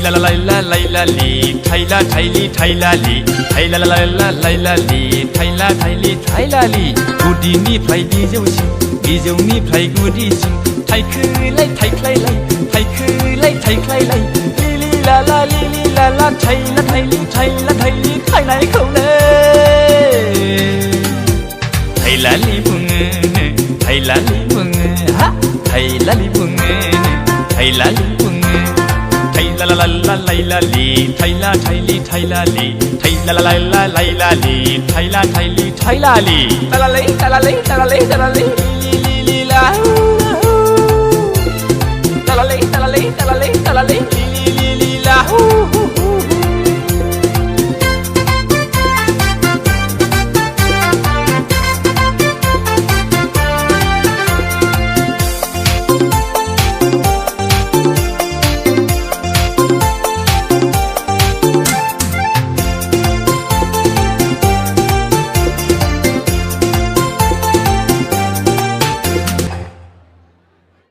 la la la la la li thai la thai la li thai la la la la li thai la thai la li गुदिनिफ्राय बिजौनिफ्राय गुदिसिम थाइखोलाय थाइख्लायलाय थाइखोलाय थाइख्लायलाय lily लाला थाइला थाइलि थाइनायखौनो थाइलालि बुङो हा थाइलालि बुङो थाइला ला ला ला li थाइला थाइलि थाइलालि थाइला ला ला ला li थाइला थाइलि थाइलालि तालालै li la तालालै li la